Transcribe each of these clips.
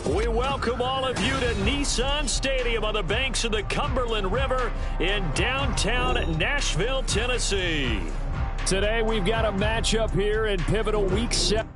We welcome all of you to Nissan Stadium on the banks of the Cumberland River in downtown Nashville, Tennessee. Today we've got a matchup here in pivotal Week 7.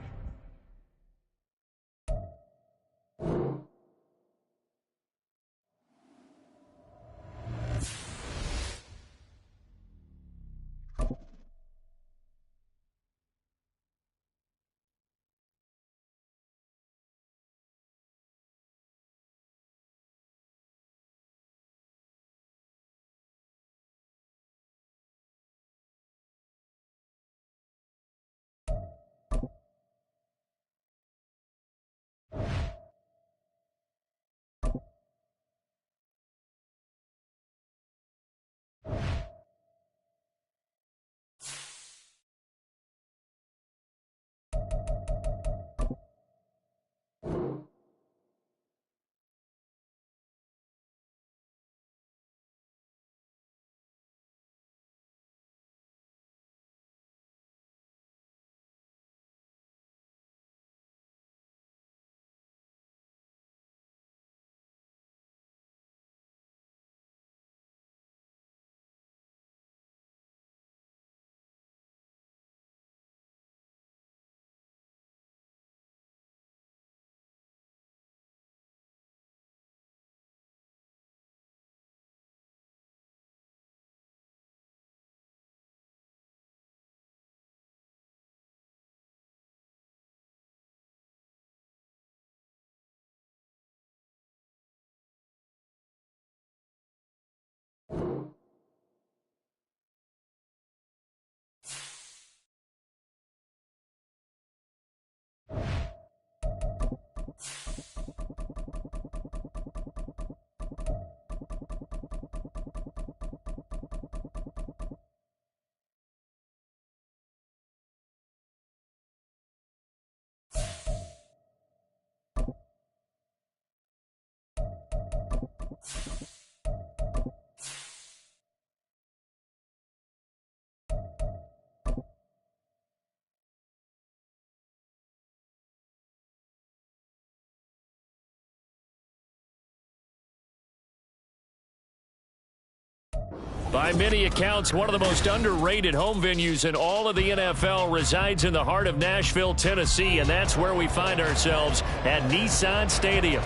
By many accounts, one of the most underrated home venues in all of the NFL resides in the heart of Nashville, Tennessee, and that's where we find ourselves at Nissan Stadium.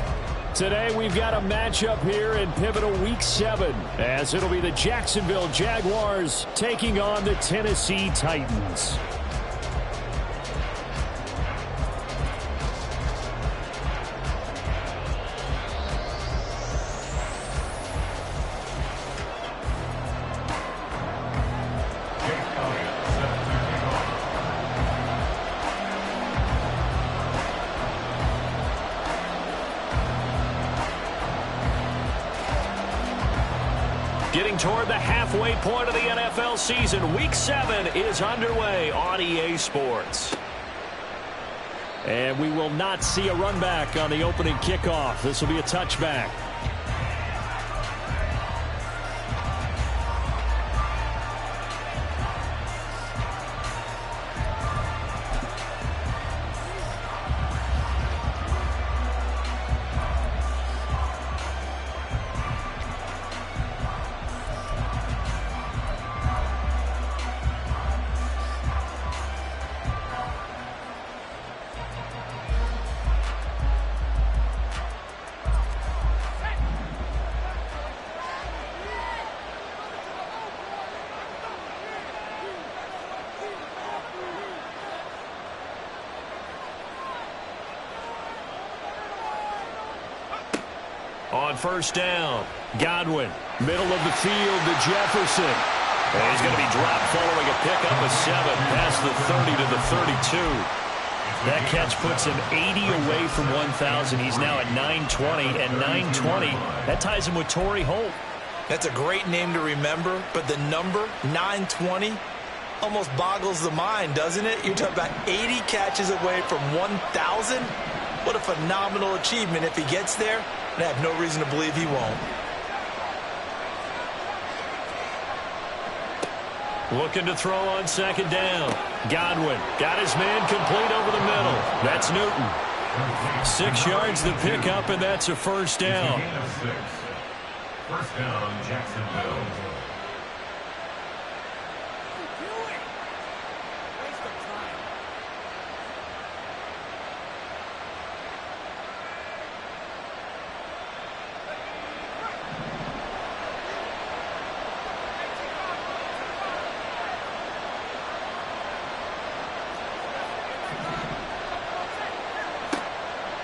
Today, we've got a matchup here in pivotal Week 7, as it'll be the Jacksonville Jaguars taking on the Tennessee Titans. Getting toward the halfway point of the NFL season, Week 7 is underway on EA Sports. And we will not see a run back on the opening kickoff. This will be a touchback. On first down, Godwin, middle of the field to Jefferson. And he's going to be dropped following a pickup of 7 past the 30 to the 32. That catch puts him 80 away from 1,000. He's now at 920, and 920, that ties him with Torrey Holt. That's a great name to remember, but the number, 920, almost boggles the mind, doesn't it? You're talking about 80 catches away from 1,000? What a phenomenal achievement if he gets there. And I have no reason to believe he won't. Looking to throw on second down. Godwin got his man complete over the middle. That's Newton. 6 yards the pickup, and that's a first down. First down, Jacksonville.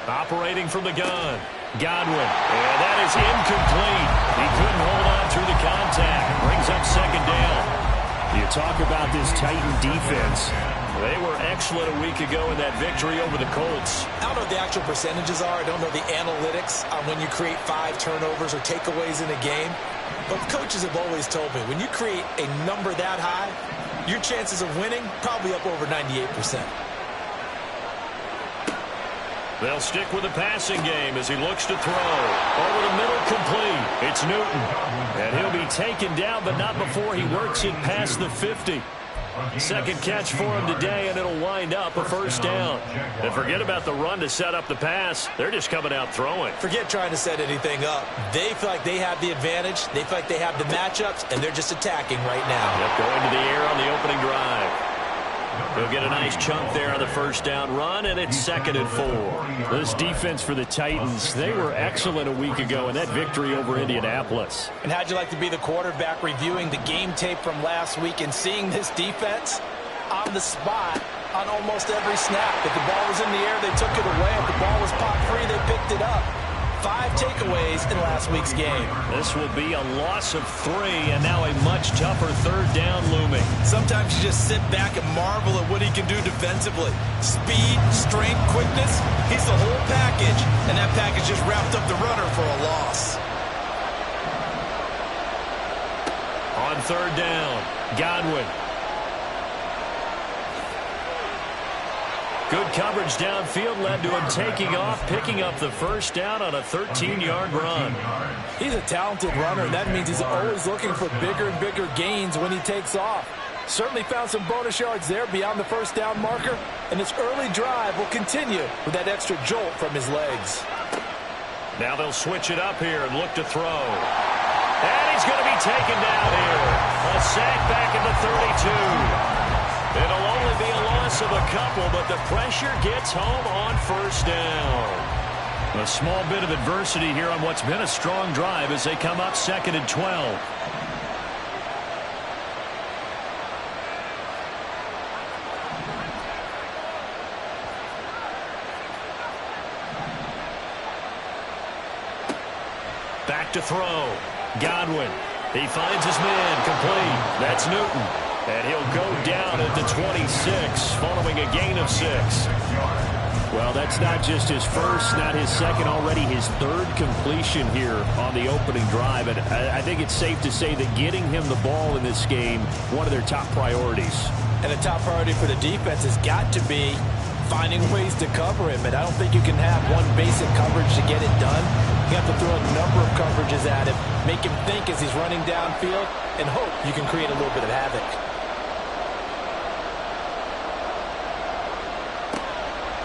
Operating from the gun, Godwin. And that is incomplete. He couldn't hold on through the contact. Brings up second down. You talk about this Titan defense. They were excellent a week ago in that victory over the Colts. I don't know what the actual percentages are. I don't know the analytics on when you create 5 turnovers or takeaways in a game. But coaches have always told me, when you create a number that high, your chances of winning probably up over 98%. They'll stick with the passing game as he looks to throw. Over the middle, complete. It's Newton. And he'll be taken down, but not before he works it past the 50. Second catch for him today, and it'll wind up a first down. And forget about the run to set up the pass. They're just coming out throwing. Forget trying to set anything up. They feel like they have the advantage. They feel like they have the matchups, and they're just attacking right now. Yep, going to the air on the opening drive. He'll get a nice chunk there on the first down run, and it's 2nd and 4. This defense for the Titans, they were excellent a week ago in that victory over Indianapolis. And how'd you like to be the quarterback reviewing the game tape from last week and seeing this defense on the spot on almost every snap? If the ball was in the air, they took it away. If the ball was popped free, they picked it up. 5 takeaways in last week's game. This will be a loss of 3, and now a much tougher third down looming. Sometimes you just sit back and marvel at what he can do defensively. Speed, strength, quickness, he's the whole package, and that package just wrapped up the runner for a loss. On third down, Godwin. Good coverage downfield led to him taking off, picking up the first down on a 13-yard run. He's a talented runner, and that means he's always looking for bigger and bigger gains when he takes off. Certainly found some bonus yards there beyond the first down marker, and his early drive will continue with that extra jolt from his legs. Now they'll switch it up here and look to throw. And he's going to be taken down here. A sack back at the 32. It'll only be a loss of a couple, but the pressure gets home on first down. A small bit of adversity here on what's been a strong drive as they come up 2nd and 12. Back to throw. Godwin. He finds his man complete. That's Newton. And he'll go down at the 26 following a gain of 6. Well, that's not just his first, not his second, already his 3rd completion here on the opening drive. And I think it's safe to say that getting him the ball in this game, one of their top priorities. And the top priority for the defense has got to be finding ways to cover him. And I don't think you can have one basic coverage to get it done. You have to throw a number of coverages at him, make him think as he's running downfield, and hope you can create a little bit of havoc.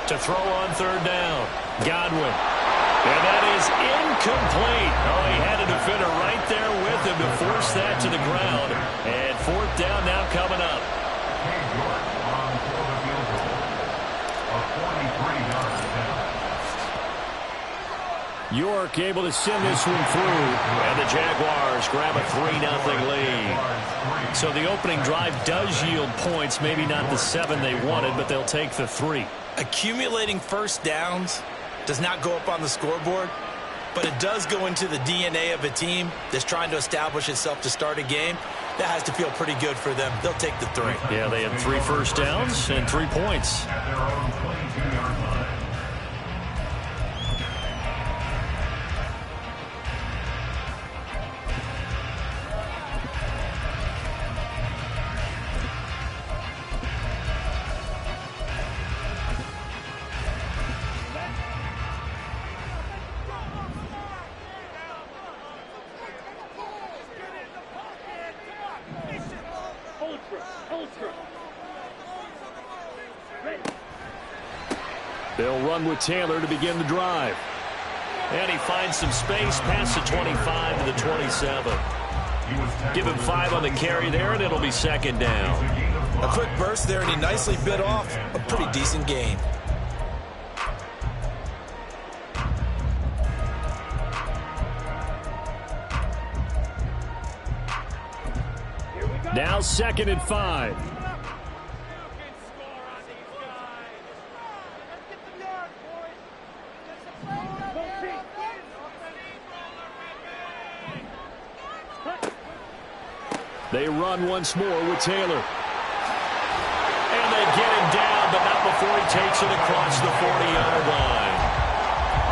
To throw on third down, Godwin. And that is incomplete. Oh, he had a defender right there with him to force that to the ground. And 4th down now coming up. York able to send this one through. And the Jaguars grab a 3-0 lead. So the opening drive does yield points. Maybe not the 7 they wanted, but they'll take the 3. Accumulating first downs does not go up on the scoreboard, but it does go into the DNA of a team that's trying to establish itself to start a game. That has to feel pretty good for them. They'll take the 3. Yeah, they had 3 first downs and 3 points. They'll run with Taylor to begin the drive. And he finds some space past the 25 to the 27. Give him 5 on the carry there, and it'll be second down. A quick burst there, and he nicely bit off a pretty decent gain. Now 2nd and 5. They run once more with Taylor. And they get him down, but not before he takes it across the 40-yard line.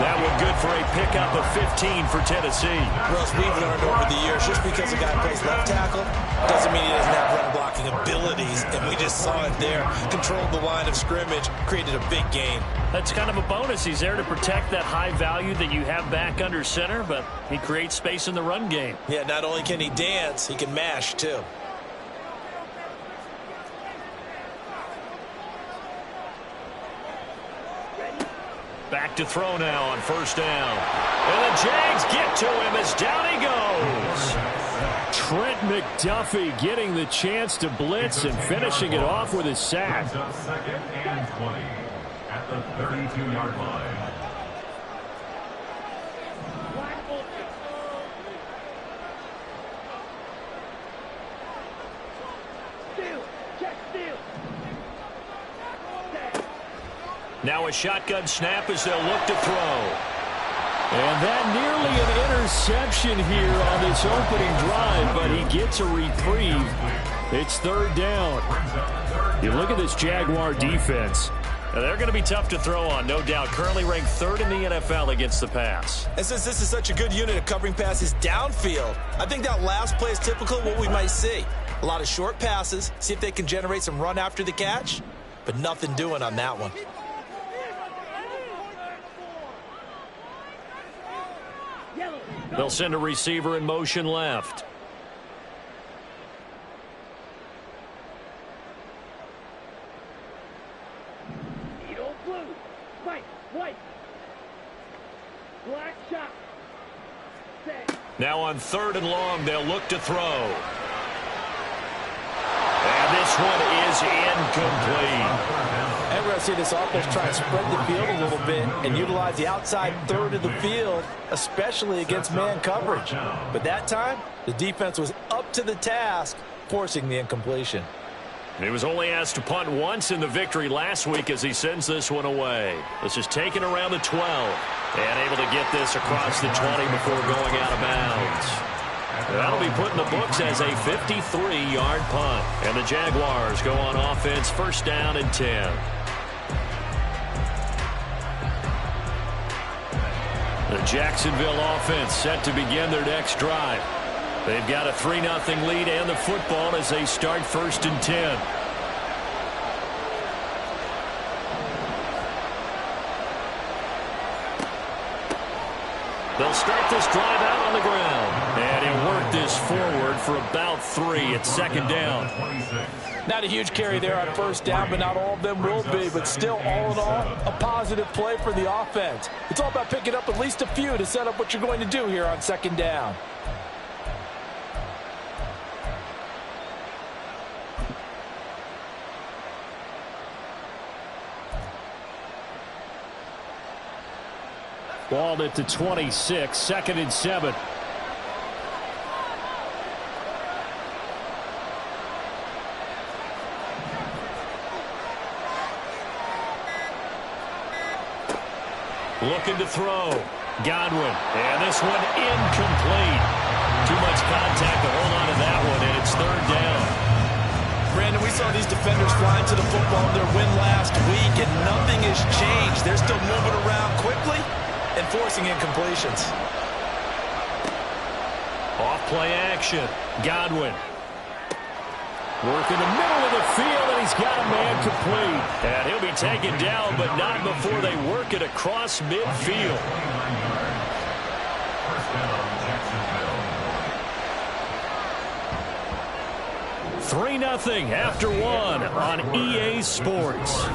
That one good for a pickup of 15 for Tennessee. Russ, we've learned over the years, just because a guy plays left tackle doesn't mean he doesn't have run-blocking abilities, and we just saw it there. Controlled the line of scrimmage, created a big gain. That's kind of a bonus. He's there to protect that high value that you have back under center, but he creates space in the run game. Yeah, not only can he dance, he can mash, too. Back to throw now on 1st down. And the Jags get to him as down he goes. Trent McDuffie getting the chance to blitz and finishing it off with his sack. 2nd and 20 at the 32-yard line. Now a shotgun snap as they'll look to throw. And that nearly an interception here on this opening drive, but he gets a reprieve. It's 3rd down. You look at this Jaguar defense. Now they're going to be tough to throw on, no doubt. Currently ranked 3rd in the NFL against the pass. And since this is such a good unit of covering passes downfield, I think that last play is typical of what we might see. A lot of short passes, see if they can generate some run after the catch, but nothing doing on that one. They'll send a receiver in motion left. Now on 3rd and long, they'll look to throw. And this one is incomplete. And we're going to see this offense try and spread the field a little bit and utilize the outside 3rd of the field, especially against man coverage. But that time, the defense was up to the task, forcing the incompletion. He was only asked to punt once in the victory last week as he sends this one away. This is taken around the 12 and able to get this across the 20 before going out of bounds. That'll be put in the books as a 53-yard punt. And the Jaguars go on offense, 1st down and 10. The Jacksonville offense set to begin their next drive. They've got a 3-0 lead and the football as they start 1st and 10. They'll start this drive out on the ground. And he'll work this forward for about 3 at 2nd down. Not a huge carry there on 1st down, but not all of them will be. But still, all in all, a positive play for the offense. It's all about picking up at least a few to set up what you're going to do here on 2nd down. Balled at the 26, 2nd and 7. Looking to throw. Godwin. And this one incomplete. Too much contact to hold on to that one, and it's 3rd down. Brandon, we saw these defenders flying to the football in their win last week, and nothing has changed. They're still moving around quickly and forcing incompletions. Off-play action. Godwin. Work in the middle of the field, and he's got a man complete. And he'll be taken down, but not before they work it across midfield. 3-0 after 1 on EA Sports.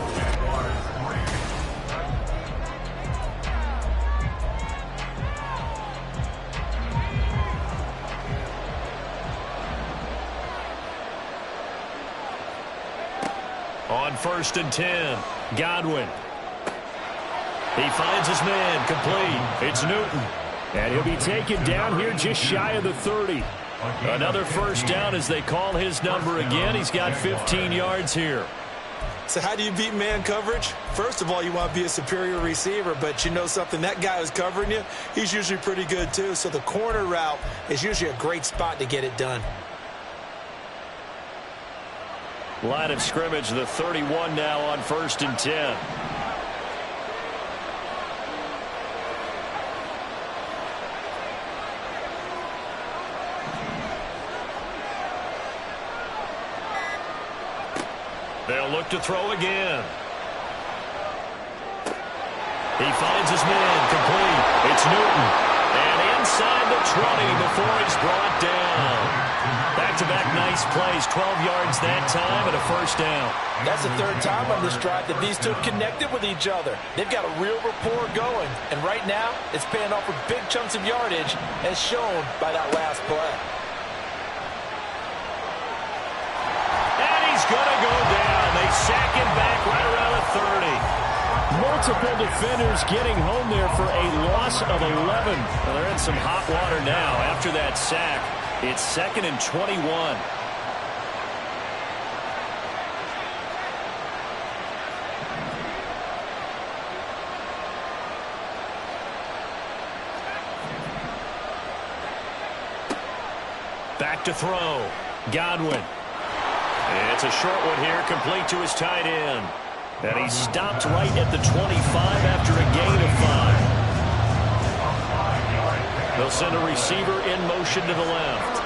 On 1st and 10, Godwin. He finds his man, complete. It's Newton. And he'll be taken down here just shy of the 30. Another first down as they call his number again. He's got 15 yards here. So how do you beat man coverage? First of all, you want to be a superior receiver, but you know something, that guy who's covering you, he's usually pretty good too. So the corner route is usually a great spot to get it done. Line of scrimmage, the 31 now on 1st and 10. They'll look to throw again. He finds his man, complete. It's Newton. And inside the 20 before he's brought down. Back-to-back nice plays, 12 yards that time and a first down. That's the third time on this drive that these two have connected with each other. They've got a real rapport going. And right now, it's paying off with big chunks of yardage, as shown by that last play. And he's going to go down. They sack him back right around the 30. Multiple defenders getting home there for a loss of 11. Well, they're in some hot water now after that sack. It's 2nd and 21. Back to throw. Godwin. It's a short one here, complete to his tight end. And he stopped right at the 25 after a gain of 5. They'll send a receiver in motion to the left.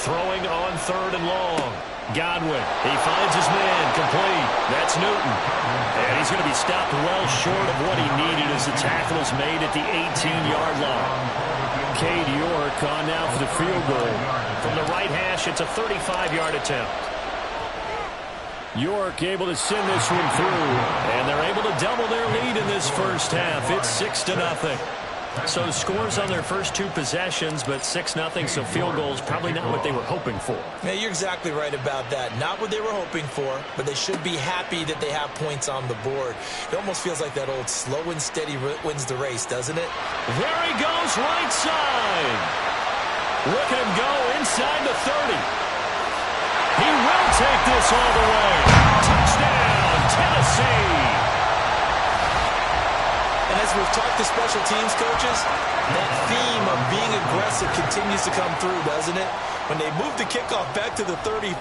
Throwing on 3rd and long. Godwin. He finds his man, complete. That's Newton. And he's going to be stopped well short of what he needed as the tackle is made at the 18-yard line. Cade York on now for the field goal. From the right hash, it's a 35-yard attempt. York able to send this one through. And they're able to double their lead in this first half. It's 6-0. So scores on their first 2 possessions, but 6-0, so field goals probably not what they were hoping for. Yeah, you're exactly right about that. Not what they were hoping for, but they should be happy that they have points on the board. It almost feels like that old slow and steady wins the race, doesn't it? There he goes, right side. Look at him go inside the 30. He will take this all the way. Touchdown, Tennessee. And as we've talked to special teams coaches, that theme of being aggressive continues to come through, doesn't it? When they moved the kickoff back to the 35,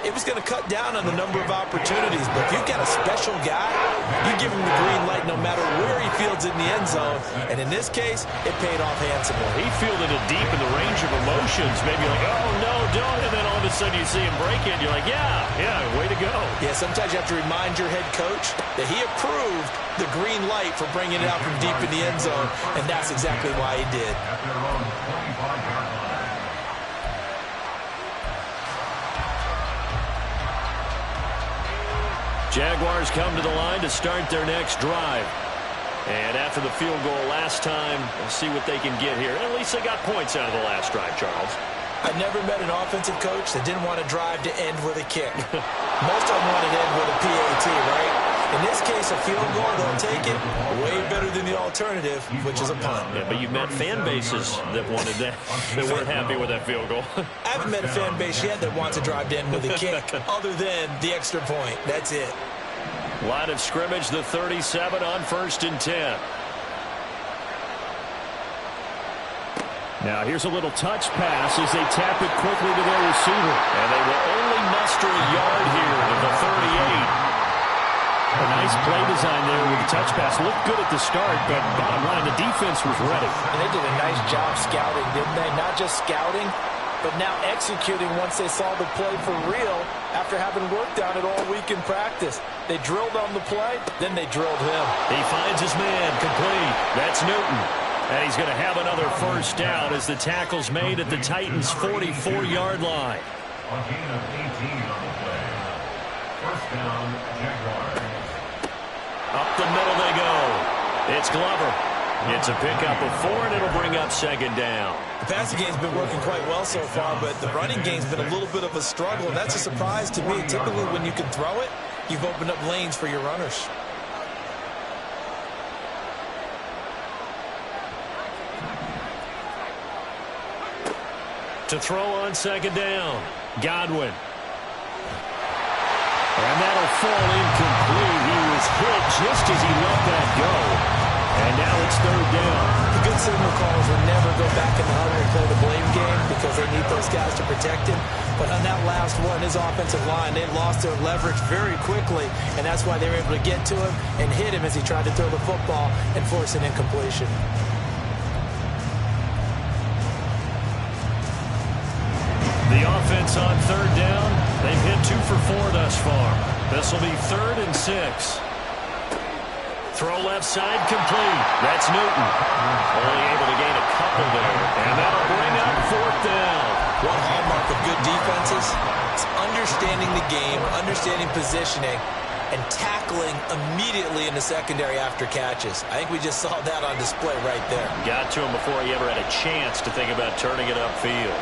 it was going to cut down on the number of opportunities. But if you've got a special guy, you give him the green light no matter where he fields in the end zone. And in this case, it paid off handsomely. He fielded it deep in the range of emotions. Maybe like, oh, no, don't. And then all of a sudden you see him break it. And you're like, yeah, way to go. Yeah, sometimes you have to remind your head coach that he approved the green light for bringing it out from deep in the end zone. And that's exactly why he did. At their own 25-yard line. Jaguars come to the line to start their next drive. And after the field goal last time, we'll see what they can get here. At least they got points out of the last drive, Charles. I never met an offensive coach that didn't want to drive to end with a kick. Most of them wanted to end with a PAT, right? In this case, a field goal, they'll take it. Way better than the alternative, which is a punt. Yeah, but you've met fan bases that wanted that, that weren't happy with that field goal. I haven't met a fan base yet that wants to drive to end with a kick, other than the extra point. That's it. Line of scrimmage, the 37 on 1st and 10. Now here's a little touch pass as they tap it quickly to their receiver. And they will only muster a yard here at the 38. A nice play design there with the touch pass. Looked good at the start, but bottom line, the defense was ready. And they did a nice job scouting, didn't they? Not just scouting, but now executing once they saw the play for real after having worked on it all week in practice. They drilled on the play, then they drilled him. He finds his man, complete. That's Newton. And he's going to have another first down as the tackle's made at the Titans' 44-yard line. A gain of 18 on the play. First down, Jaguars. Up the middle they go. It's Glover. It's a pickup of 4, and it'll bring up second down. The passing game's been working quite well so far, but the running game's been a little bit of a struggle, and that's a surprise to me. Typically, when you can throw it, you've opened up lanes for your runners. To throw on second down, Godwin. And that'll fall incomplete. He was hit just as he let that go. And now it's third down. The good signal callers will never go back in the huddle and play the blame game because they need those guys to protect him. But on that last one, his offensive line, they lost their leverage very quickly, and that's why they were able to get to him and hit him as he tried to throw the football and force an incompletion. The offense on third down, they've hit 2 for 4 thus far. This will be 3rd and 6. Throw left side complete. That's Newton. Only able to gain a couple there. And that'll bring up 4th down. One hallmark of good defenses is understanding the game, understanding positioning, and tackling immediately in the secondary after catches. I think we just saw that on display right there. Got to him before he ever had a chance to think about turning it upfield.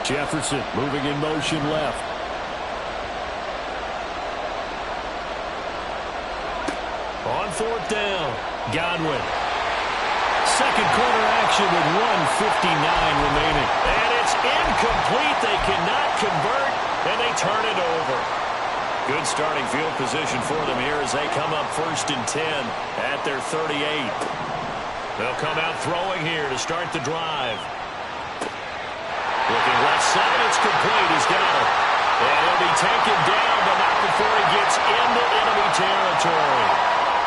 Jefferson moving in motion left. On 4th down, Godwin. Second quarter action with 1:59 remaining. And it's incomplete. They cannot convert, and they turn it over. Good starting field position for them here as they come up 1st and 10 at their 38. They'll come out throwing here to start the drive. Looking left side, it's complete. He's got it. And he'll be taken down, but not before he gets into enemy territory.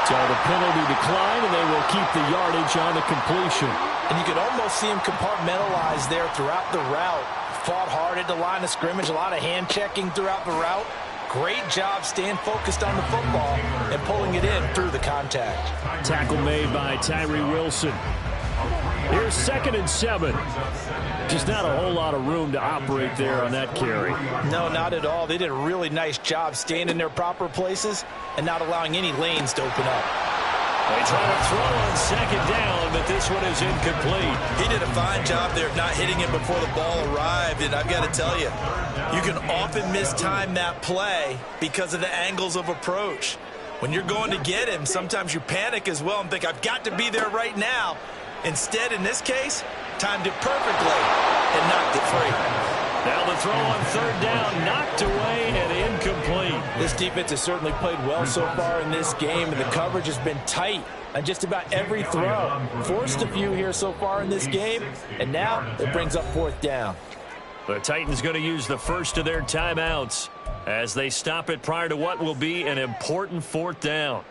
So the penalty decline, and they will keep the yardage on the completion. And you could almost see him compartmentalize there throughout the route. Fought hard at the line of scrimmage, a lot of hand checking throughout the route. Great job staying focused on the football and pulling it in through the contact. Tackle made by Tyree Wilson. Here's 2nd and 7. Just not a whole lot of room to operate there on that carry. No, not at all. They did a really nice job staying in their proper places and not allowing any lanes to open up. They try to throw on second down, but this one is incomplete. He did a fine job there of not hitting it before the ball arrived, and I've got to tell you, you can often mistime that play because of the angles of approach. When you're going to get him, sometimes you panic as well and think, I've got to be there right now. Instead, in this case, timed it perfectly and knocked it free. Now the throw on third down, knocked away and incomplete. This defense has certainly played well so far in this game, and the coverage has been tight on just about every throw. Forced a few here so far in this game, and now it brings up 4th down. The Titans going to use the first of their timeouts as they stop it prior to what will be an important 4th down.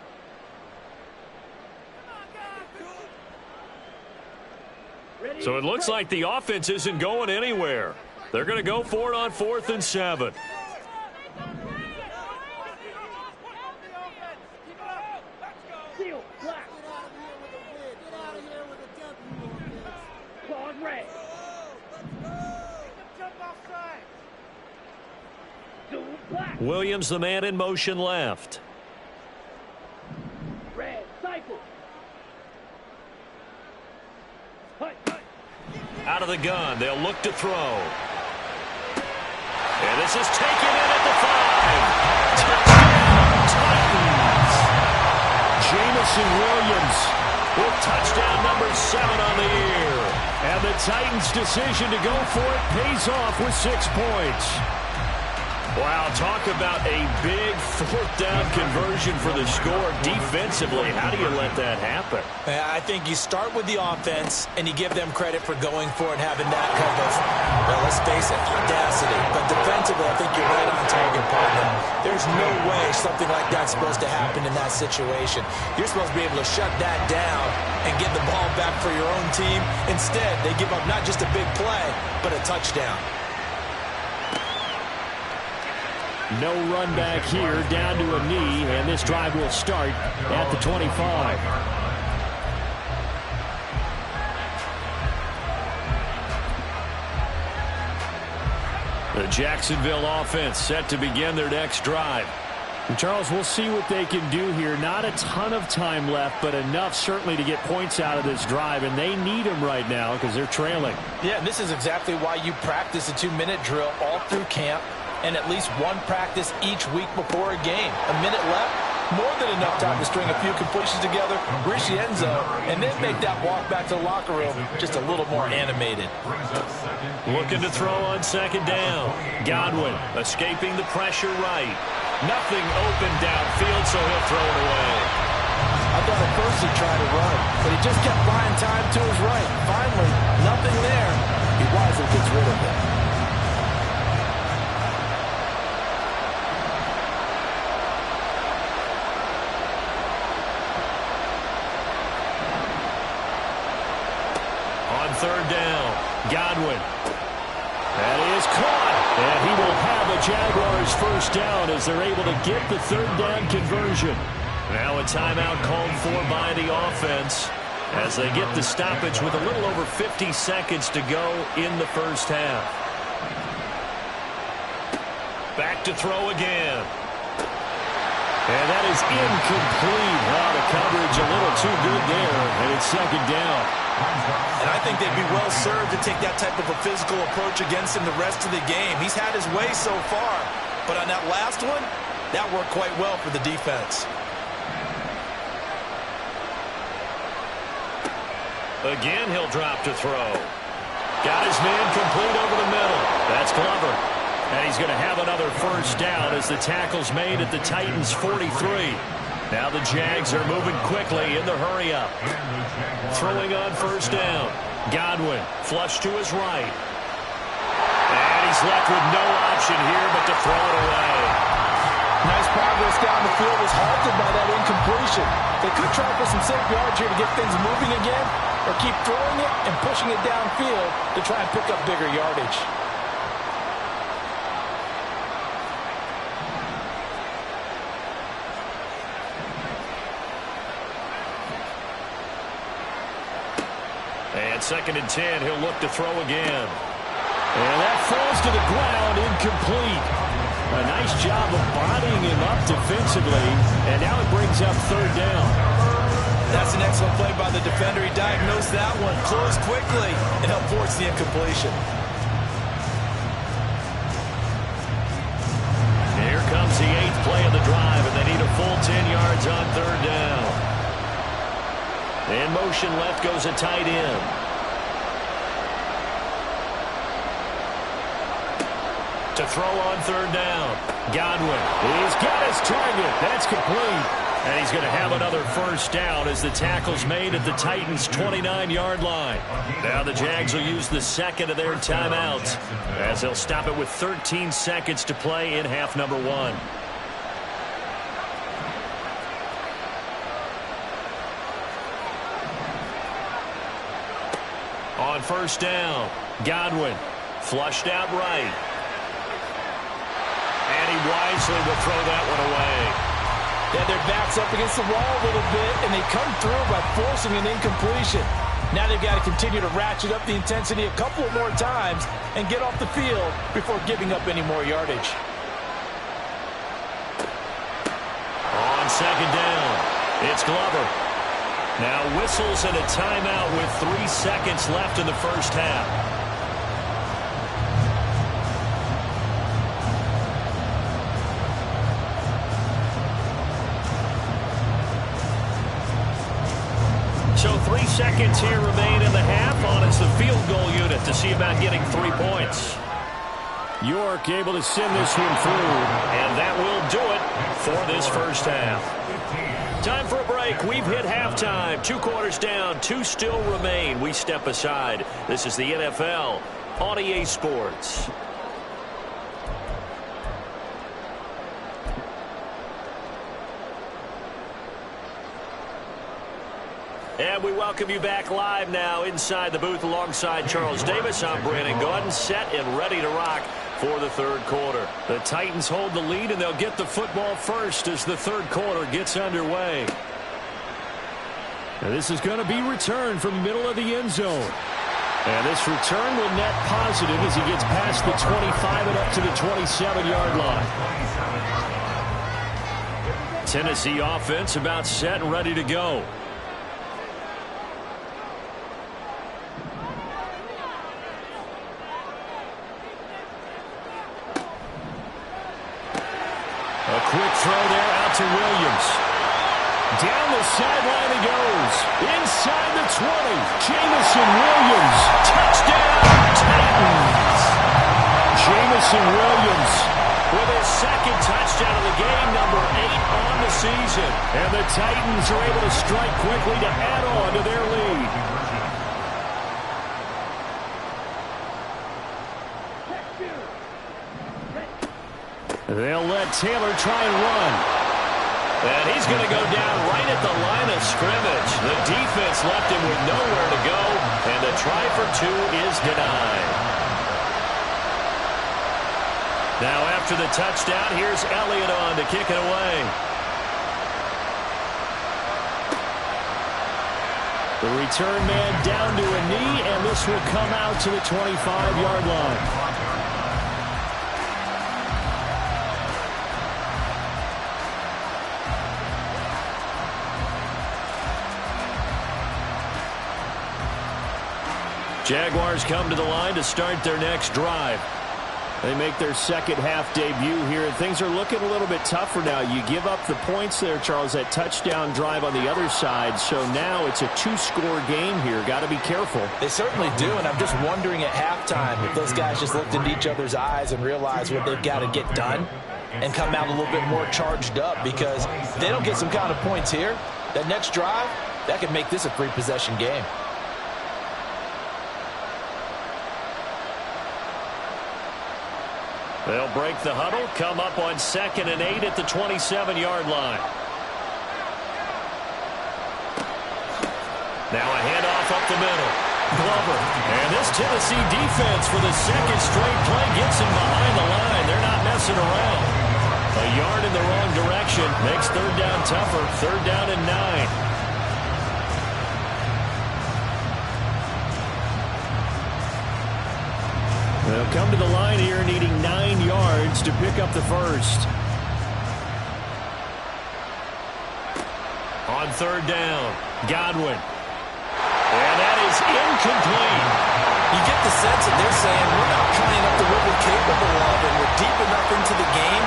So it looks like the offense isn't going anywhere. They're going to go for it on 4th and 7. Williams, the man in motion left. Out of the gun, they'll look to throw. And this is taken in at the 5. Touchdown, Titans. Jamison Williams with touchdown number 7 on the year. And the Titans' decision to go for it pays off with 6 points. Wow, talk about a big 4th down conversion for the score defensively. How do you let that happen? I think you start with the offense and you give them credit for going for it and having that kind of, well, let's face it, audacity. But defensively, I think you're right on target, partner. There's no way something like that's supposed to happen in that situation. You're supposed to be able to shut that down and get the ball back for your own team. Instead, they give up not just a big play, but a touchdown. No run back here, down to a knee, and this drive will start at the 25. The Jacksonville offense set to begin their next drive. And Charles, we'll see what they can do here. Not a ton of time left, but enough certainly to get points out of this drive, and they need them right now because they're trailing. Yeah, and this is exactly why you practice a 2-minute drill all through camp and at least one practice each week before a game. A minute left, more than enough time to string a few completions together, reach the end zone, and then make that walk back to the locker room just a little more animated. Looking to throw on second down. Godwin escaping the pressure right. Nothing open downfield, so he'll throw it away. I thought at first he tried to run, but he just kept buying time to his right. Finally, nothing there. He wisely gets rid of it. On third down, Godwin. That is caught, and he will have a Jaguars first down as they're able to get the third down conversion. Now a timeout called for by the offense as they get the stoppage with a little over 50 seconds to go in the first half. Back to throw again. And that is incomplete. Wow, the coverage a little too good there, and it's second down. And I think they'd be well served to take that type of a physical approach against him the rest of the game. He's had his way so far, but on that last one, that worked quite well for the defense. Again, he'll drop to throw. Got his man complete over the middle. That's Glover. And he's going to have another first down as the tackle's made at the Titans' 43. Now the Jags are moving quickly in the hurry-up. Throwing on first down. Godwin, flush to his right. And he's left with no option here but to throw it away. Nice progress down the field was halted by that incompletion. They could try for some safe yards here to get things moving again, or keep throwing it and pushing it downfield to try and pick up bigger yardage. And second and 10, he'll look to throw again. And that falls to the ground, incomplete. A nice job of bodying him up defensively, and now it brings up third down. That's an excellent play by the defender. He diagnosed that one, closed quickly, and helped force the incompletion. Here comes the 8th play of the drive, and they need a full 10 yards on third down. In motion left goes a tight end. To throw on third down. Godwin, he's got his target. That's complete. And he's going to have another first down as the tackle's made at the Titans' 29-yard line. Now the Jags will use the second of their timeouts as they'll stop it with 13 seconds to play in half number 1. On first down, Godwin flushed out right. And he wisely will throw that one away. Yeah, their back's up against the wall a little bit, and they come through by forcing an incompletion. Now they've got to continue to ratchet up the intensity a couple more times and get off the field before giving up any more yardage. On second down, it's Glover. Now whistles and a timeout with 3 seconds left in the first half. So 3 seconds here remain in the half. On is the field goal unit to see about getting 3 points. York able to send this one through, and that will do it for this first half. Time for a break. We've hit halftime. 2 quarters down, 2 still remain. We step aside. This is the NFL on EA Sports. And we welcome you back live now inside the booth alongside Charles Davis. I'm Brandon Gaudin, set and ready to rock for the third quarter. The Titans hold the lead, and they'll get the football first as the third quarter gets underway. Now this is going to be returned from the middle of the end zone. And this return will net positive as he gets past the 25 and up to the 27-yard line. Tennessee offense about set and ready to go. A quick throw there out to Williams. Down the sideline he goes. Inside the 20. Jamison Williams. Touchdown, Titans. Jamison Williams with his second touchdown of the game, number 8 on the season. And the Titans are able to strike quickly to add on to their lead. They'll let Taylor try and run. And he's going to go down right at the line of scrimmage. The defense left him with nowhere to go, and the try for 2 is denied. Now after the touchdown, here's Elliott on to kick it away. The return man down to a knee, and this will come out to the 25-yard line. Jaguars come to the line to start their next drive. They make their second half debut here, and things are looking a little bit tougher now. You give up the points there, Charles, that touchdown drive on the other side, so now it's a 2-score game here. Got to be careful. They certainly do, and I'm just wondering at halftime if those guys just looked into each other's eyes and realized what they've got to get done and come out a little bit more charged up, because if they don't get some kind of points here, that next drive, that could make this a 3-possession game. They'll break the huddle, come up on 2nd and 8 at the 27-yard line. Now a handoff up the middle. Glover. And this Tennessee defense for the second straight play gets him behind the line. They're not messing around. A yard in the wrong direction makes 3rd down tougher. 3rd down and 9. They'll come to the line here needing 9 yards to pick up the first. On 3rd down, Godwin. And that is incomplete. You get the sense that they're saying we're not playing up to what we're capable of, and we're deep enough into the game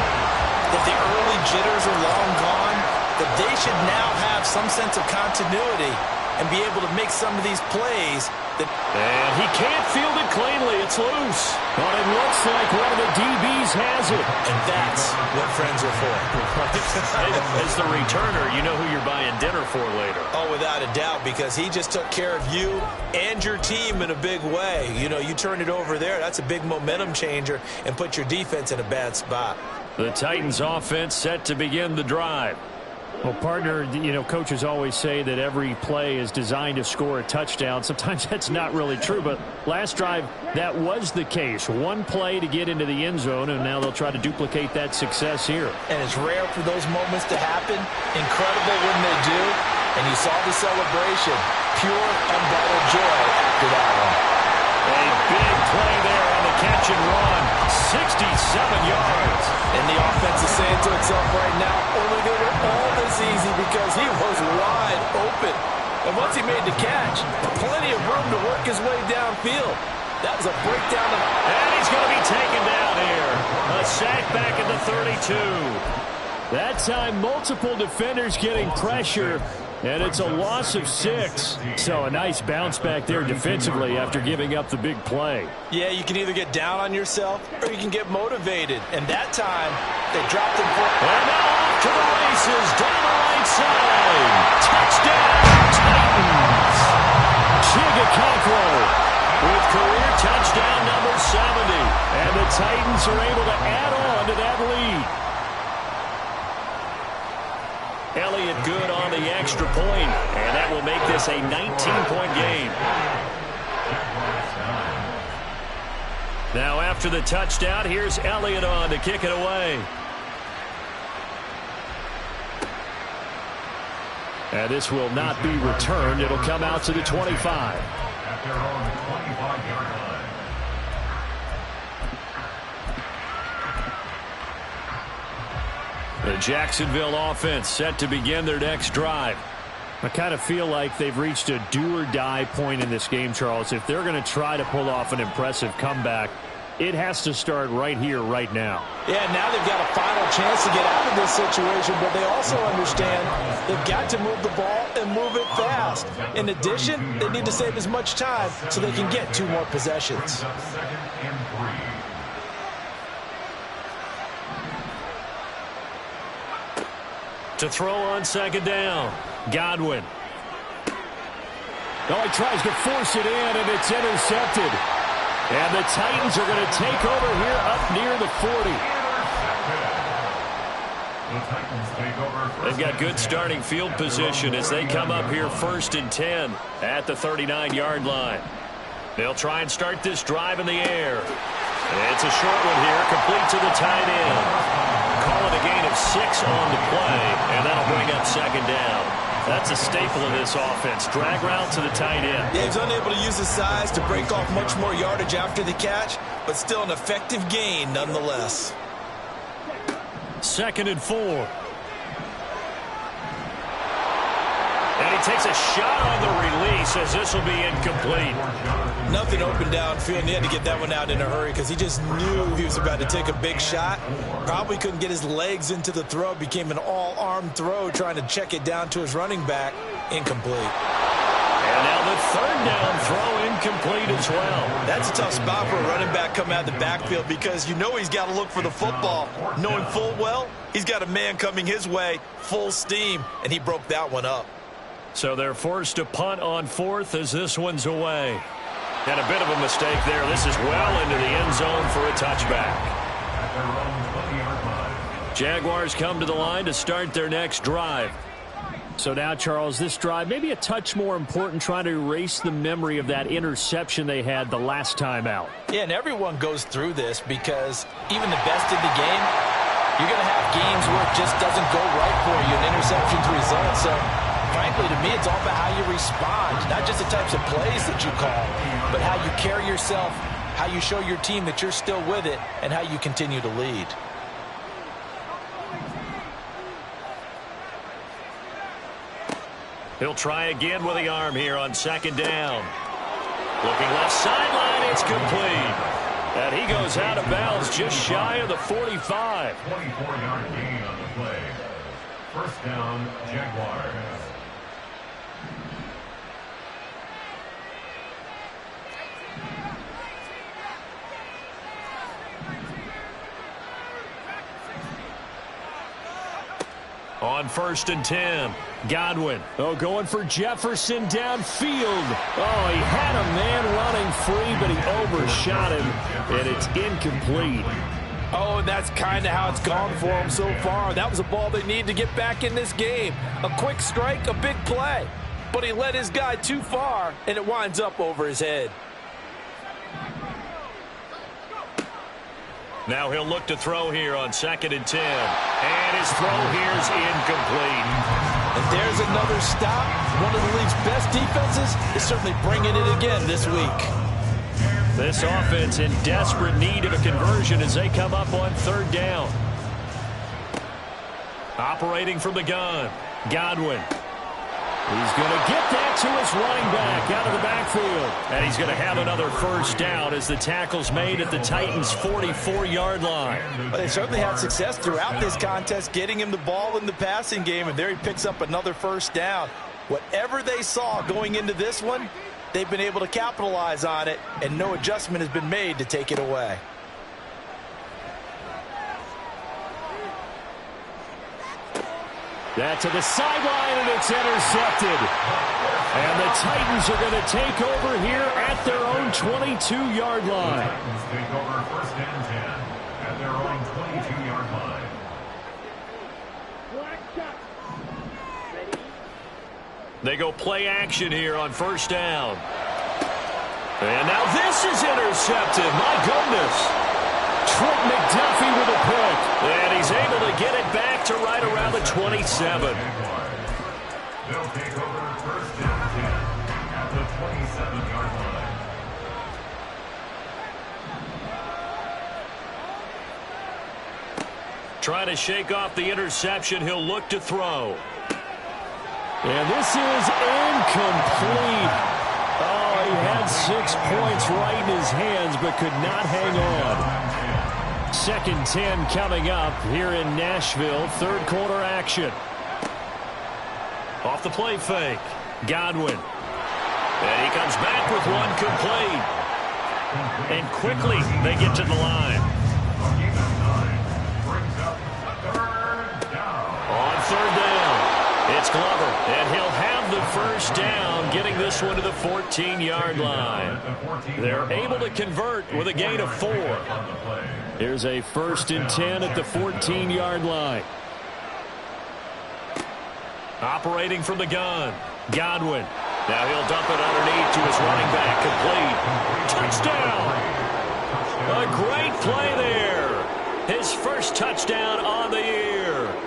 that the early jitters are long gone, that they should now have some sense of continuity and be able to make some of these plays. And he can't field it cleanly. It's loose. But it looks like one of the DBs has it. And that's what friends are for. As the returner, you know who you're buying dinner for later. Oh, without a doubt, because he just took care of you and your team in a big way. You know, you turn it over there, that's a big momentum changer and put your defense in a bad spot. The Titans offense set to begin the drive. Well, partner, you know, coaches always say that every play is designed to score a touchdown. Sometimes that's not really true, but last drive, that was the case. One play to get into the end zone, and now they'll try to duplicate that success here. And it's rare for those moments to happen. Incredible when they do. And you saw the celebration. Pure, unbridled joy after that one. A big play there on the catch and run. 67 yards. And the offense is saying to itself right now, only they were all this easy because he was wide open. And once he made the catch, plenty of room to work his way downfield. That was a breakdown. And he's going to be taken down here. A sack back at the 32. That time, multiple defenders getting pressure. And it's a loss of 6. So a nice bounce back there defensively after giving up the big play. Yeah, you can either get down on yourself or you can get motivated. And that time, they dropped him for... And now off to the races down the right side. Touchdown, Titans. Chigakonkwo with career touchdown number 70. And the Titans are able to add on to that lead. Elliott good on the extra point, and that will make this a 19-point game. Now after the touchdown, here's Elliott on to kick it away. And this will not be returned. It'll come out to the 25. At their own 25-yard line. The Jacksonville offense set to begin their next drive. I kind of feel like they've reached a do-or-die point in this game, Charles. If they're going to try to pull off an impressive comeback, it has to start right here, right now. Yeah, now they've got a final chance to get out of this situation, but they also understand they've got to move the ball and move it fast. In addition, they need to save as much time so they can get 2 more possessions. To throw on second down, Godwin. Oh, he tries to force it in, and it's intercepted. And the Titans are going to take over here up near the 40. They've got good starting field position as they come up here 1st and 10 at the 39-yard line. They'll try and start this drive in the air. It's a short one here, complete to the tight end. Call it a gain of 6 on the play, and that'll bring up second down. That's a staple of this offense. Drag route to the tight end. Yeah, he's unable to use his size to break off much more yardage after the catch, but still an effective gain nonetheless. 2nd and 4. And he takes a shot on the release as this will be incomplete. Nothing open downfield, and he had to get that one out in a hurry because he just knew he was about to take a big shot. Probably couldn't get his legs into the throw. Became an all-arm throw trying to check it down to his running back. Incomplete. And now the 3rd down throw incomplete as well. That's a tough spot for a running back coming out of the backfield because you know he's got to look for the football. Knowing full well, he's got a man coming his way, full steam, and he broke that one up. So they're forced to punt on 4th as this one's away. And a bit of a mistake there. This is well into the end zone for a touchback. Jaguars come to the line to start their next drive. So now, Charles, this drive maybe a touch more important, trying to erase the memory of that interception they had the last time out. Yeah, and everyone goes through this because even the best in the game, you're going to have games where it just doesn't go right for you, and interceptions result. So frankly, to me, it's all about how you respond, not just the types of plays that you call, but how you carry yourself, how you show your team that you're still with it, and how you continue to lead. He'll try again with the arm here on 2nd down. Looking left sideline, it's complete. And he goes out of bounds just shy of the 45. 24-yard gain on the play. 1st down, Jaguars. On 1st and 10, Godwin. Oh, going for Jefferson downfield. Oh, he had a man running free, but he overshot him, and it's incomplete. Oh, and that's kind of how it's gone for him so far. That was a ball they need to get back in this game. A quick strike, a big play. But he led his guy too far, and it winds up over his head. Now he'll look to throw here on 2nd and 10. And his throw here is incomplete. And there's another stop. One of the league's best defenses is certainly bringing it again this week. This offense in desperate need of a conversion as they come up on 3rd down. Operating from the gun, Godwin. He's going to get that to his running back out of the backfield. And he's going to have another 1st down as the tackle's made at the Titans' 44-yard line. Well, they certainly had success throughout this contest, getting him the ball in the passing game, and there he picks up another 1st down. Whatever they saw going into this one, they've been able to capitalize on it, and no adjustment has been made to take it away. That to the sideline, and it's intercepted. And the Titans are going to take over here at their own 22-yard line. The Titans take over 1st and 10 at their own 22-yard line. They go play action here on 1st down. And now this is intercepted. My goodness. Trent McDuffie with a pick. And he's able to get it back to right around the 27. They'll take over 1st and 10 at the 27-yard line. Trying to shake off the interception. He'll look to throw. And this is incomplete. Oh, he had 6 points right in his hands, but could not hang on. 2nd and 10 coming up here in Nashville. Third quarter action. Off the play fake. Godwin. And he comes back with one complete. And quickly they get to the line. On 3rd down, it's Glover. And he'll have the first down, getting this one to the 14-yard line. They're able to convert with a gain of 4. Here's a 1st and 10 at the 14-yard line. Operating from the gun, Godwin. Now he'll dump it underneath to his running back, complete. Touchdown! A great play there. His first touchdown on the year.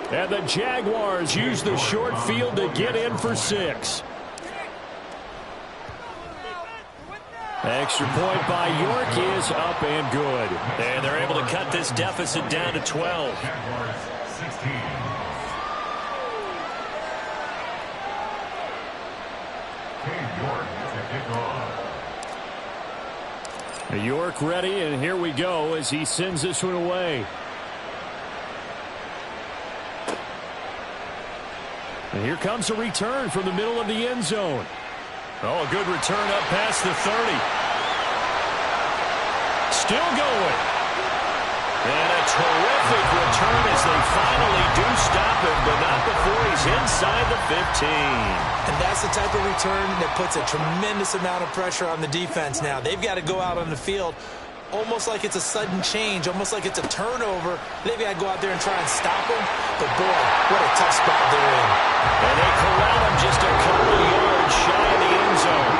And the Jaguars use the short field to get in for 6. Extra point by York is up and good. And they're able to cut this deficit down to 12. Jaguars 16. York ready, and here we go as he sends this one away. And here comes a return from the middle of the end zone. Oh, a good return up past the 30. Still going. And a terrific return as they finally do stop him, but not before he's inside the 15. And that's the type of return that puts a tremendous amount of pressure on the defense now. They've got to go out on the field almost like it's a sudden change, almost like it's a turnover. They've got to go out there and try and stop him. But, boy, what a tough spot they're in. And they corral him just a couple of yards shy of the end zone.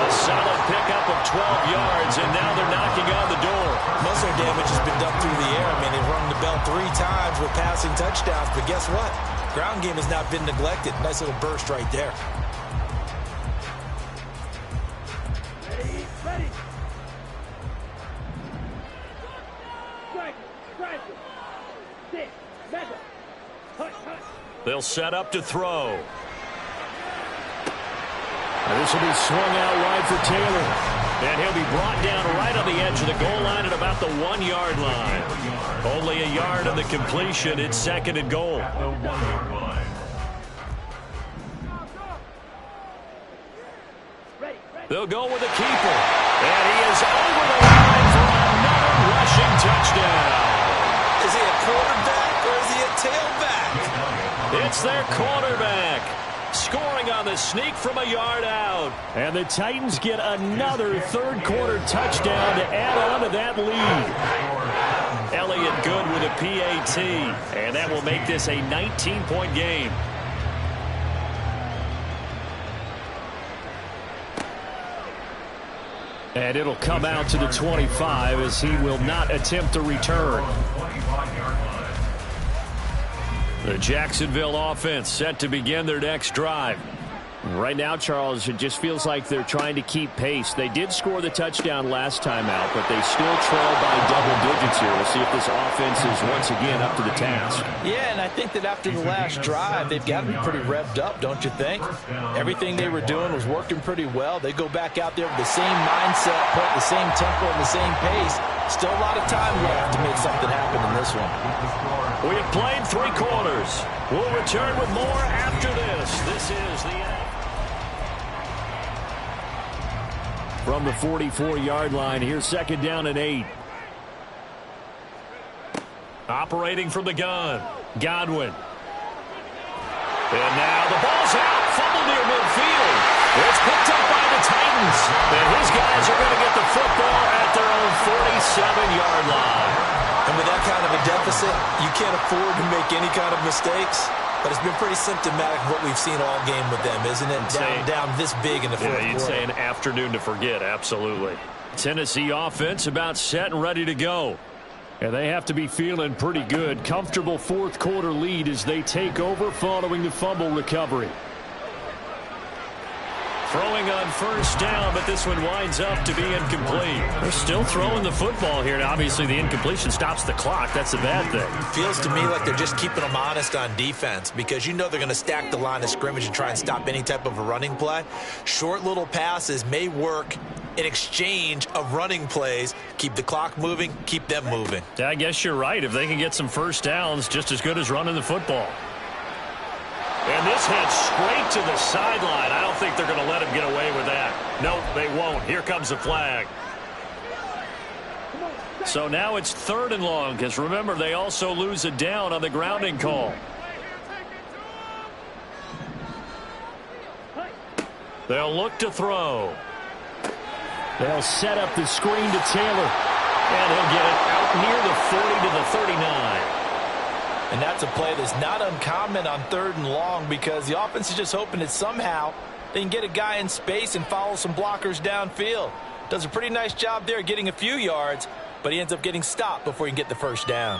A solid pickup of 12 yards, and now they're knocking on the door. Most of their damage has been done through the air. I mean, they've rung the bell 3 times with passing touchdowns. But guess what? Ground game has not been neglected. Nice little burst right there. Ready. They'll set up to throw. And this will be swung out wide for Taylor. And he'll be brought down right on the edge of the goal line at about the 1-yard line. Only a yard on the completion. It's 2nd and goal. The 1-yard line. They'll go with a keeper. And he is over the line for another rushing touchdown. Is he a quarterback or is he a tailback? It's their quarterback. Scoring on the sneak from a yard out. And the Titans get another third-quarter touchdown to add on to that lead. Elliott good with a PAT. And that will make this a 19-point game. And it'll come out to the 25 as he will not attempt to return. The Jacksonville offense set to begin their next drive. Right now, Charles, it just feels like they're trying to keep pace. They did score the touchdown last time out, but they still trail by double digits here. We'll see if this offense is once again up to the task. Yeah, and I think that after the last drive, they've got to be pretty revved up, don't you think? Everything they were doing was working pretty well. They go back out there with the same mindset, put the same tempo and the same pace. Still a lot of time left to make something happen in this one. We have played 3 quarters. We'll return with more after this. This is the NFL. From the 44-yard line, here's 2nd down and 8. Operating from the gun, Godwin. And now the ball's out, fumbled near midfield. It's picked up by the Titans. And his guys are going to get the football at their own 47-yard line. And with that kind of a deficit, you can't afford to make any kind of mistakes. But it's been pretty symptomatic of what we've seen all game with them, isn't it? Down this big in the fourth quarter. You'd say an afternoon to forget, absolutely. Tennessee offense about set and ready to go. And they have to be feeling pretty good. Comfortable fourth quarter lead as they take over following the fumble recovery. Throwing on first down, but this one winds up to be incomplete. They're still throwing the football here. Now, obviously, the incompletion stops the clock. That's a bad thing. Feels to me like they're just keeping them honest on defense because you know they're going to stack the line of scrimmage and try and stop any type of a running play. Short little passes may work in exchange of running plays. Keep the clock moving, keep them moving. I guess you're right. If they can get some first downs, just as good as running the football. And this heads straight to the sideline. I don't think they're going to let him get away with that. Nope, they won't. Here comes the flag. So now it's 3rd and long, because remember, they also lose a down on the grounding call. They'll look to throw. They'll set up the screen to Taylor. And he'll get it out near the 40 to the 39. And that's a play that's not uncommon on 3rd and long because the offense is just hoping that somehow they can get a guy in space and follow some blockers downfield. Does a pretty nice job there getting a few yards, but he ends up getting stopped before he can get the first down.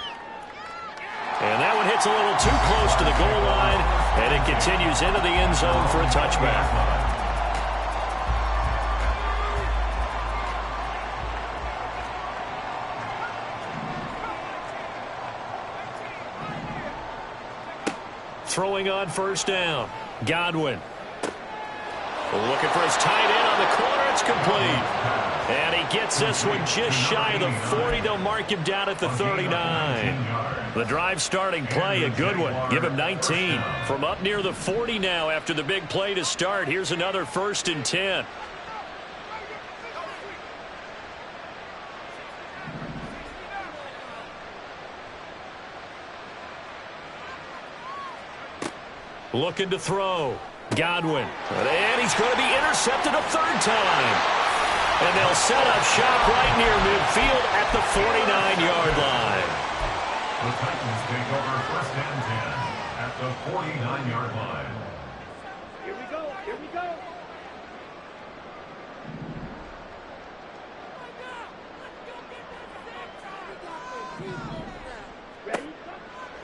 And that one hits a little too close to the goal line, and it continues into the end zone for a touchback. Throwing on first down. Godwin. Looking for his tight end on the corner. It's complete. And he gets this one just shy of the 40. They'll mark him down at the 39. The drive starting play, a good one. Give him 19. From up near the 40 now after the big play to start. Here's another 1st and 10. Looking to throw. Godwin. And he's going to be intercepted a 3rd time. And they'll set up shop right near midfield at the 49-yard line. The Titans take over 1st and 10 at the 49-yard line. Here we go. Here we go.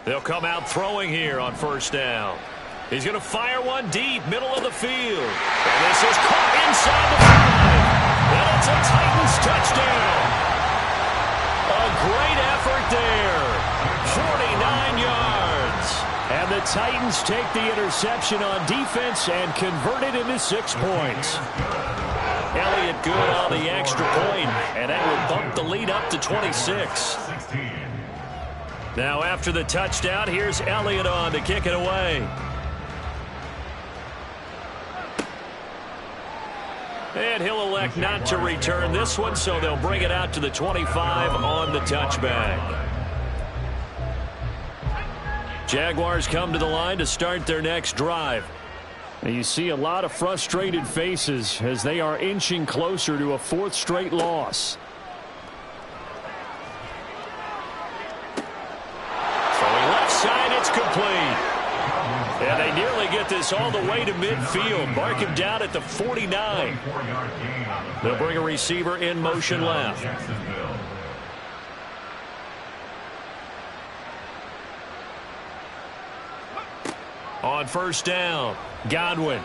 They'll come out throwing here on first down. He's going to fire one deep, middle of the field. And this is caught inside the 5. And it's a Titans touchdown. A great effort there. 49 yards. And the Titans take the interception on defense and convert it into 6 points. Elliott good on the extra point, and that will bump the lead up to 26. Now after the touchdown, here's Elliott on to kick it away. And he'll elect not to return this one, so they'll bring it out to the 25 on the touchback. Jaguars come to the line to start their next drive. And you see a lot of frustrated faces as they are inching closer to a 4th straight loss. Throwing left side, it's complete. And they nearly get this all the way to midfield. Mark him down at the 49. They'll bring a receiver in motion left. On first down, Godwin.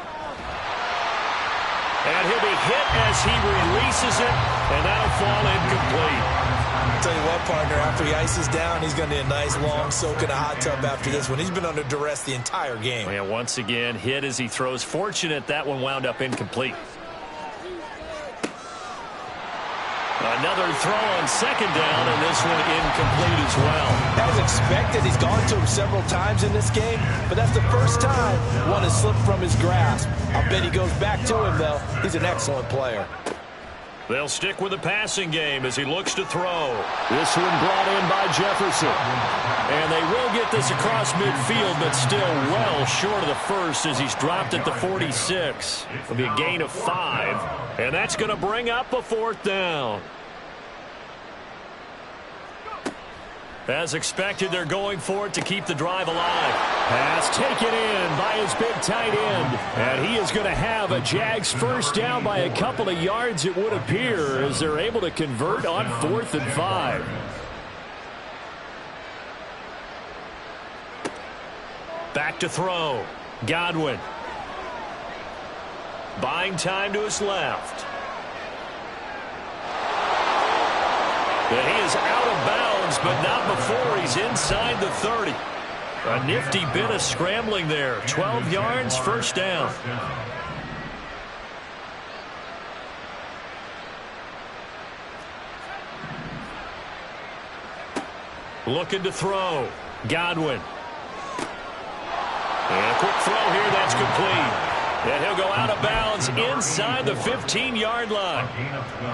And he'll be hit as he releases it, and that'll fall incomplete. I'll tell you what, partner, after he ices down, he's going to need a nice long soak in a hot tub after this one. He's been under duress the entire game. And once again, hit as he throws. Fortunate that one wound up incomplete. Another throw on second down, and this one incomplete as well. As expected, he's gone to him several times in this game, but that's the first time one has slipped from his grasp. I'll bet he goes back to him, though. He's an excellent player. They'll stick with the passing game as he looks to throw. This one brought in by Jefferson. And they will get this across midfield, but still well short of the first as he's dropped at the 46. It'll be a gain of 5, and that's going to bring up a 4th down. As expected, they're going for it to keep the drive alive. Pass taken in by his big tight end. And he is going to have a Jags first down by a couple of yards, it would appear, as they're able to convert on 4th and 5. Back to throw. Godwin. Buying time to his left. And he is out of bounds, but not before he's inside the 30. A nifty bit of scrambling there. 12 yards, first down. Looking to throw. Godwin. And a quick throw here, that's complete. And he'll go out of bounds inside the 15-yard line.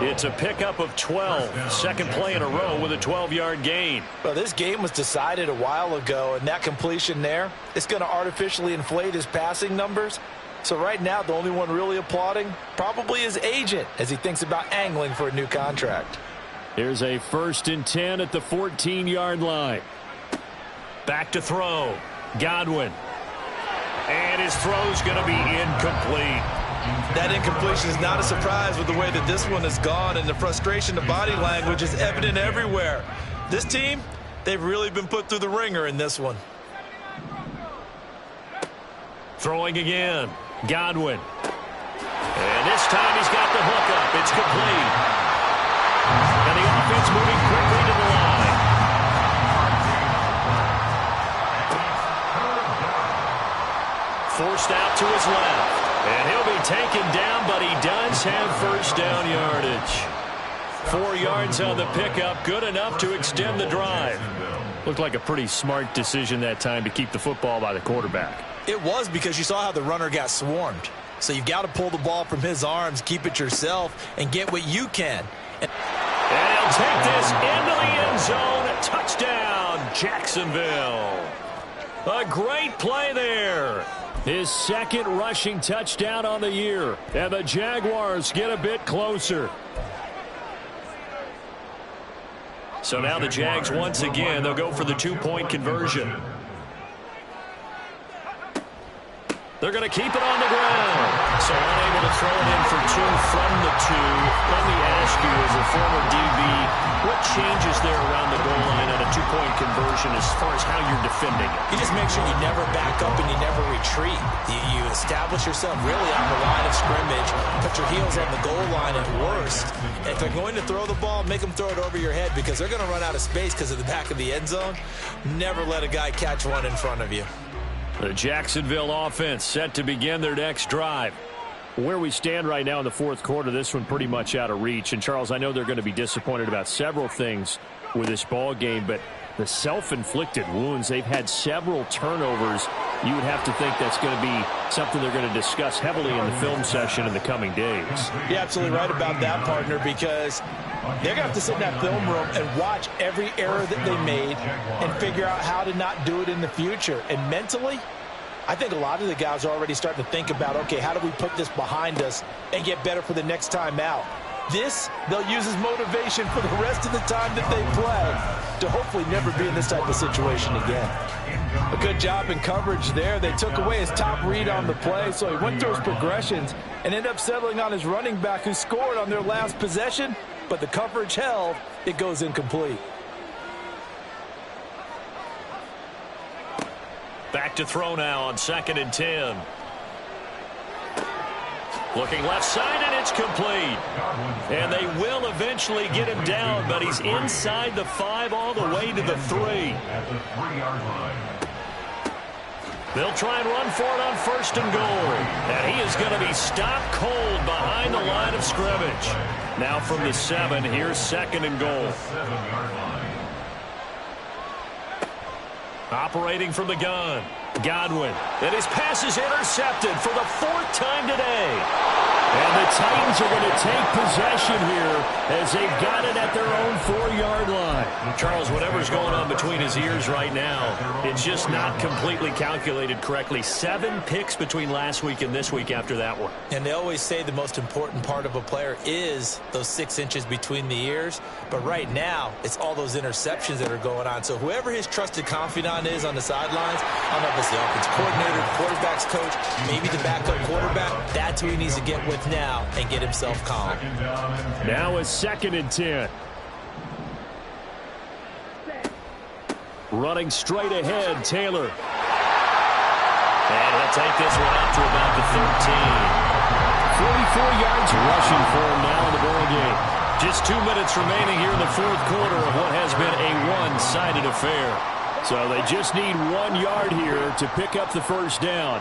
It's a pickup of 12. Second play in a row with a 12-yard gain. Well, this game was decided a while ago, and that completion there is going to artificially inflate his passing numbers. So right now, the only one really applauding probably his agent as he thinks about angling for a new contract. Here's a 1st and 10 at the 14-yard line. Back to throw. Godwin. And his throw's going to be incomplete. That incompletion is not a surprise with the way that this one has gone, and the frustration, the body language is evident everywhere. This team, they've really been put through the ringer in this one. Throwing again. Godwin. And this time he's got the hook up. It's complete. And the offense moving quickly to the line. Forced out to his left. And he'll be taken down, but he does have first down yardage. 4 yards on the pickup, good enough to extend the drive. Looked like a pretty smart decision that time to keep the football by the quarterback. It was, because you saw how the runner got swarmed. So you've got to pull the ball from his arms, keep it yourself, and get what you can. And he'll take this into the end zone. Touchdown, Jacksonville. A great play there. His second rushing touchdown on the year. And the Jaguars get a bit closer. So now the Jags once again, they'll go for the 2-point conversion. They're going to keep it on the ground. So unable to throw it in for 2 from the 2. Let me ask you, as a former DB, what changes there around the goal line on a 2-point conversion as far as how you're defending it? You just make sure you never back up and you never retreat. You establish yourself really on the line of scrimmage, put your heels on the goal line at worst. And if they're going to throw the ball, make them throw it over your head, because they're going to run out of space because of the back of the end zone. Never let a guy catch one in front of you. The Jacksonville offense set to begin their next drive. Where we stand right now in the fourth quarter, this one pretty much out of reach. And, Charles, I know they're going to be disappointed about several things with this ball game, but the self-inflicted wounds, they've had several turnovers. You would have to think that's going to be something they're going to discuss heavily in the film session in the coming days. You're absolutely right about that, partner, because they're going to have to sit in that film room and watch every error that they made and figure out how to not do it in the future. And mentally, I think a lot of the guys are already starting to think about, okay, how do we put this behind us and get better for the next time out? This, they'll use as motivation for the rest of the time that they play to hopefully never be in this type of situation again. A good job in coverage there. They took away his top read on the play, so he went through his progressions and ended up settling on his running back, who scored on their last possession, but the coverage held. It goes incomplete. Back to throw now on 2nd and 10. Looking left side, and it's complete. And they will eventually get him down, but he's inside the 5 all the way to the 3. At the 3-yard line. They'll try and run for it on 1st and goal. And he is going to be stopped cold behind the line of scrimmage. Now from the 7, here's 2nd and goal. 7-yard line. Operating from the gun, Godwin. And his pass is intercepted for the 4th time today. And the Titans are going to take possession here as they've got it at their own 4-yard line. Charles, whatever's going on between his ears right now, it's just not completely calculated correctly. 7 picks between last week and this week after that one. And they always say the most important part of a player is those 6 inches between the ears. But right now, it's all those interceptions that are going on. So whoever his trusted confidant is on the sidelines, I don't know if it's the offense coordinator, the quarterback's coach, maybe the backup quarterback, that's who he needs to get with now and get himself calm. Now a 2nd and 10. Running straight ahead, Taylor. And he'll take this one out to about the 13. 44 yards rushing for him now in the ball game. Just 2 minutes remaining here in the fourth quarter of what has been a one-sided affair. So they just need 1 yard here to pick up the first down.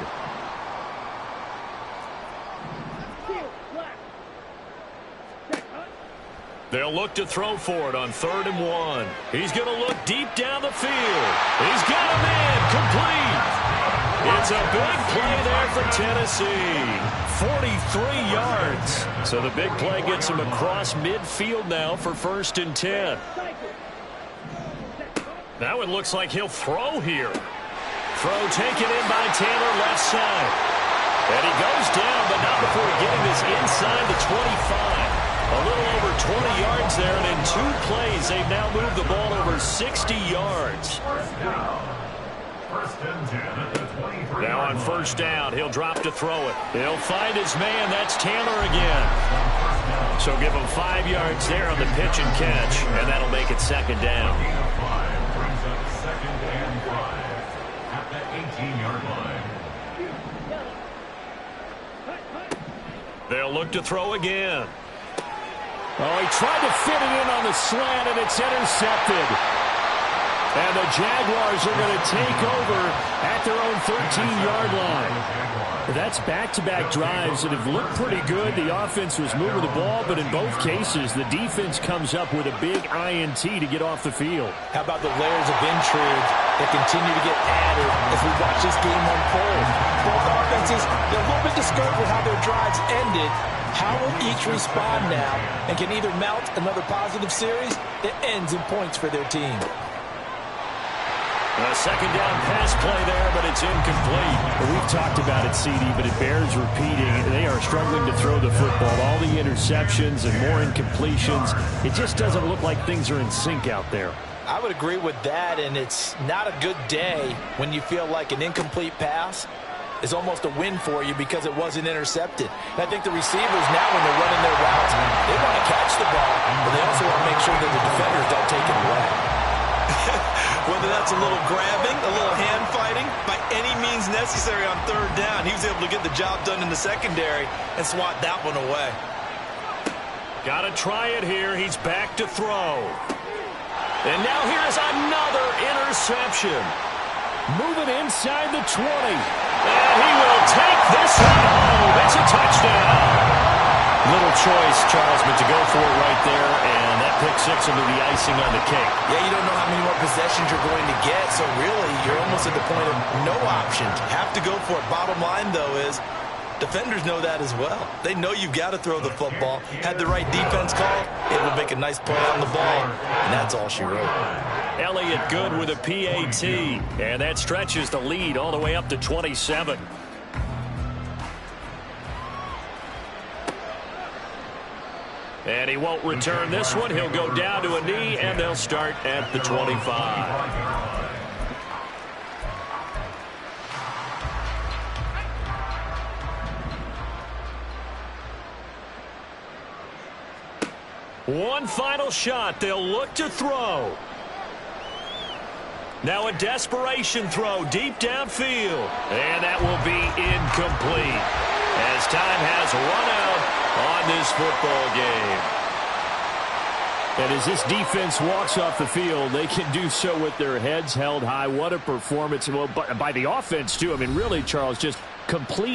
They'll look to throw for it on 3rd and 1. He's going to look deep down the field. He's got a man complete. It's a big play there for Tennessee. 43 yards. So the big play gets him across midfield now for 1st and 10. Now it looks like he'll throw here. Throw taken in by Taylor left side. And he goes down, but not before getting this inside the 25. A little over 20 yards there, and in 2 plays, they've now moved the ball over 60 yards. Now on 1st down, he'll drop to throw it. He'll find his man. That's Taylor again. So give him 5 yards there on the pitch and catch, and that'll make it 2nd down. They'll look to throw again. Oh, he tried to fit it in on the slant, and it's intercepted. And the Jaguars are going to take over at their own 13-yard line. That's back-to-back drives that have looked pretty good. The offense was moving the ball, but in both cases, the defense comes up with a big INT to get off the field. How about the layers of intrigue that continue to get added as we watch this game unfold? Both offenses, they're a little bit discouraged with how their drives ended. How will each respond now and can either mount another positive series that ends in points for their team? A 2nd down pass play there, but it's incomplete. Well, we've talked about it, CD, but it bears repeating. They are struggling to throw the football. All the interceptions and more incompletions. It just doesn't look like things are in sync out there. I would agree with that, and it's not a good day when you feel like an incomplete pass is almost a win for you because it wasn't intercepted. And I think the receivers now, when they're running their routes, they want to catch the ball, but they also want to make sure that the defenders don't take it away. Whether that's a little grabbing, a little hand fighting, by any means necessary on 3rd down, he was able to get the job done in the secondary and swat that one away. Got to try it here. He's back to throw. And now here's another interception. Moving inside the 20. And he will take this one home. It's a touchdown. Little choice, Charles, but to go for it right there, and that pick 6 will be the icing on the cake. Yeah, you don't know how many more possessions you're going to get, so really, you're almost at the point of no option. Have to go for it. Bottom line, though, is defenders know that as well. They know you've got to throw the football. Had the right defense call, it will make a nice play on the ball, and that's all she wrote. Elliott good with a PAT, and that stretches the lead all the way up to 27. And he won't return this one. He'll go down to a knee, and they'll start at the 25. One final shot. They'll look to throw. Now a desperation throw deep downfield. And that will be incomplete as time has run out on this football game. And as this defense walks off the field, they can do so with their heads held high. What a performance. Well, by the offense, too. I mean, really, Charles, just complete.